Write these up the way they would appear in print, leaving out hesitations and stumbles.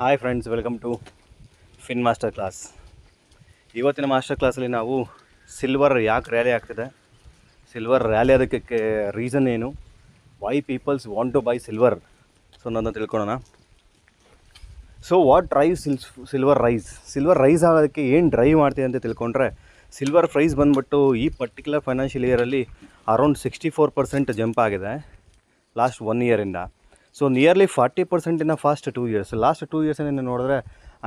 Hi friends, welcome to fin master class. ಇವತ್ತಿನ master ಕ್ಲಾಸಲ್ಲಿ ನಾವು ಸಿಲ್ವರ್ ಯಾಕೆ ರ್ಯಾಲಿ ಆಗ್ತಿದೆ, ಸಿಲ್ವರ್ ರ್ಯಾಲಿ ಅದಕ್ಕೆ ರೀಸನ್ ಏನು, why peoples want to buy silver, so ನನ್ನ ತಿಳ್ಕೊಳ್ಳೋಣ. So what drives silver rise ಆಗೋದಕ್ಕೆ ಏನು ಡ್ರೈವ್ ಮಾಡ್ತಿದೆ ಅಂತ ತಿಳ್ಕೊಂಡ್ರೆ, ಸಿಲ್ವರ್ ಪ್ರೈಸ್ ಬಂದುಬಿಟ್ಟು ಈ ಪರ್ಟಿಕ್ಯುಲರ್ ಫೈನಾನ್ಷಿಯಲ್ ಇಯರಲ್ಲಿ ಅರೌಂಡ್ 64% ಜಂಪ್ ಆಗಿದೆ ಲಾಸ್ಟ್ 1 ಇಯರಿಂದ. ಸೊ ನಿಯರ್ಲಿ 40% ಇನ್ ಫಾಸ್ಟ್ 2 ಇಯರ್ಸ್. ಲಾಸ್ಟ್ 2 ಇಯರ್ಸನ್ನು ನೋಡಿದ್ರೆ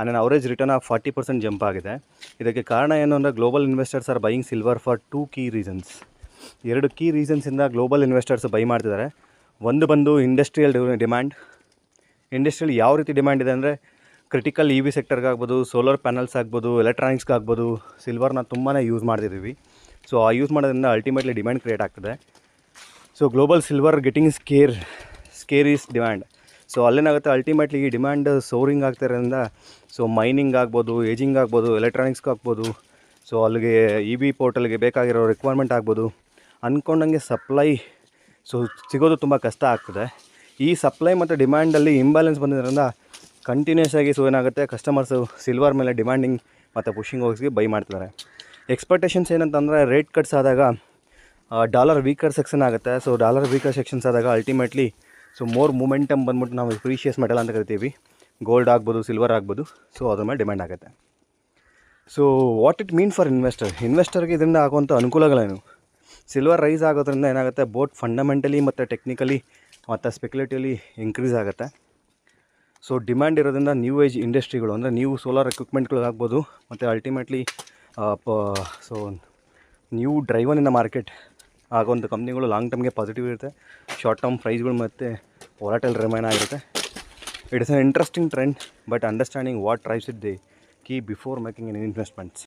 ನನ್ನ ಅವರೇಜ್ ರಿಟರ್ನ್ ಆಫ್ 40% ಜಂಪ್ ಆಗಿದೆ. ಇದಕ್ಕೆ ಕಾರಣ ಏನು ಅಂದರೆ, global investors are buying silver for 2 key reasons. 2 key ರೀಸನ್ಸಿಂದ ಗ್ಲೋಬಲ್ ಇನ್ವೆಸ್ಟರ್ಸ್ ಬೈ ಮಾಡ್ತಿದ್ದಾರೆ. ಒಂದು ಬಂದು ಇಂಡಸ್ಟ್ರಿಯಲ್ ಡಿಮ್ಯಾಂಡ್. ಇಂಡಸ್ಟ್ರಿಯಲ್ ಯಾವ ರೀತಿ ಡಿಮ್ಯಾಂಡ್ ಇದೆ ಅಂದರೆ, ಕ್ರಿಟಿಕಲ್ EV ಸೆಕ್ಟರ್ಗಾಗ್ಬೋದು, ಸೋಲಾರ್ ಪ್ಯಾನಲ್ಸ್ ಆಗ್ಬೋದು, ಎಲೆಕ್ಟ್ರಾನಿಕ್ಸ್ಗಾಗ್ಬೋದು, ಸಿಲ್ವರ್ನ ತುಂಬಾ ಯೂಸ್ ಮಾಡ್ತಿದ್ದೀವಿ. ಸೊ ಆ ಯೂಸ್ ಮಾಡೋದ್ರಿಂದ ಅಲ್ಟಿಮೇಟ್ಲಿ ಡಿಮ್ಯಾಂಡ್ ಕ್ರಿಯೇಟ್ ಆಗ್ತದೆ. So global silver getting scare is demand. So ಅಲ್ಲೇನಾಗುತ್ತೆ, ಅಲ್ಟಿಮೇಟ್ಲಿ ಈ ಡಿಮ್ಯಾಂಡ್ ಸೋರಿಂಗ್ ಆಗ್ತಿರೋದ್ರಿಂದ ಸೊ ಮೈನಿಂಗ್ ಆಗ್ಬೋದು, ಏಜಿಂಗ್ ಆಗ್ಬೋದು, ಎಲೆಕ್ಟ್ರಾನಿಕ್ಸ್ಗೆ ಆಗ್ಬೋದು, ಸೊ ಅಲ್ಲಿಗೆ EV ಪೋರ್ಟಲ್ಗೆ ಬೇಕಾಗಿರೋ ರಿಕ್ವೈರ್ಮೆಂಟ್ ಆಗ್ಬೋದು, ಅಂದ್ಕೊಂಡಂಗೆ ಸಪ್ಲೈ ಸೊ ಸಿಗೋದು ತುಂಬ ಕಷ್ಟ ಆಗ್ತದೆ. ಈ ಸಪ್ಲೈ ಮತ್ತು ಡಿಮ್ಯಾಂಡಲ್ಲಿ ಇಂಬ್ಯಾಲೆನ್ಸ್ ಬಂದಿರೋದ್ರಿಂದ ಕಂಟಿನ್ಯೂಸ್ ಆಗಿ ಸೊ ಏನಾಗುತ್ತೆ, ಕಸ್ಟಮರ್ಸು ಸಿಲ್ವರ್ ಮೇಲೆ ಡಿಮ್ಯಾಂಡಿಂಗ್ ಮತ್ತು ಪುಷಿಂಗ್ ಹೋಗಿಸಿ ಬೈ ಮಾಡ್ತಿದ್ದಾರೆ. ಎಕ್ಸ್ಪೆಕ್ಟೇಷನ್ಸ್ ಏನಂತಂದರೆ, ರೇಟ್ ಕಟ್ಸ್ ಆದಾಗ ಡಾಲರ್ ವೀಕರ್ ಸೆಕ್ಷನ್ ಆಗುತ್ತೆ. ಸೊ ಡಾಲರ್ ವೀಕರ್ ಸೆಕ್ಷನ್ಸ್ ಆದಾಗ ಅಲ್ಟಿಮೇಟ್ಲಿ ಸೊ ಮೋರ್ ಮೂಮೆಂಟಮ್ ಬಂದ್ಬಿಟ್ಟು ನಾವು ಪ್ರೀಷಿಯಸ್ ಮೆಟಲ್ ಅಂತ ಕರಿತೀವಿ, ಗೋಲ್ಡ್ ಆಗ್ಬೋದು, ಸಿಲ್ವರ್ ಆಗ್ಬೋದು, ಸೊ ಅದ್ರ ಮೇಲೆ ಡಿಮ್ಯಾಂಡ್ ಆಗುತ್ತೆ. So what it mean for ಇನ್ವೆಸ್ಟರ್ಗೆ ಇದರಿಂದ ಆಗುವಂಥ ಅನುಕೂಲಗಳೇನು? ಸಿಲ್ವರ್ ರೈಸ್ ಆಗೋದ್ರಿಂದ ಏನಾಗುತ್ತೆ, ಬೋತ್ ಫಂಡಮೆಂಟಲಿ ಮತ್ತು ಟೆಕ್ನಿಕಲಿ ಮತ್ತು ಸ್ಪೆಕ್ಯುಲೇಟಿವ್ಲಿ ಇನ್ಕ್ರೀಸ್ ಆಗುತ್ತೆ. ಸೊ ಡಿಮ್ಯಾಂಡ್ ಇರೋದ್ರಿಂದ ನ್ಯೂ ಏಜ್ ಇಂಡಸ್ಟ್ರಿಗಳು ಅಂದರೆ ನ್ಯೂ ಸೋಲಾರ್ ಎಕ್ವಿಪ್ಮೆಂಟ್ಗಳಾಗ್ಬೋದು, ಮತ್ತು ultimately so new driven in the market ಆಗೋವಂಥ ಕಂಪ್ನಿಗಳು ಲಾಂಗ್ ಟರ್ಮ್ಗೆ ಪಾಸಿಟಿವ್ ಇರುತ್ತೆ. ಶಾರ್ಟ್ ಟರ್ಮ್ ಪ್ರೈಸ್ಗಳು ಮತ್ತು ವಾಲಟೈಲ್ ರಿಮೈನ್ ಆಗಿರುತ್ತೆ. It is an interesting trend, but understanding what drives it the key before making N investments.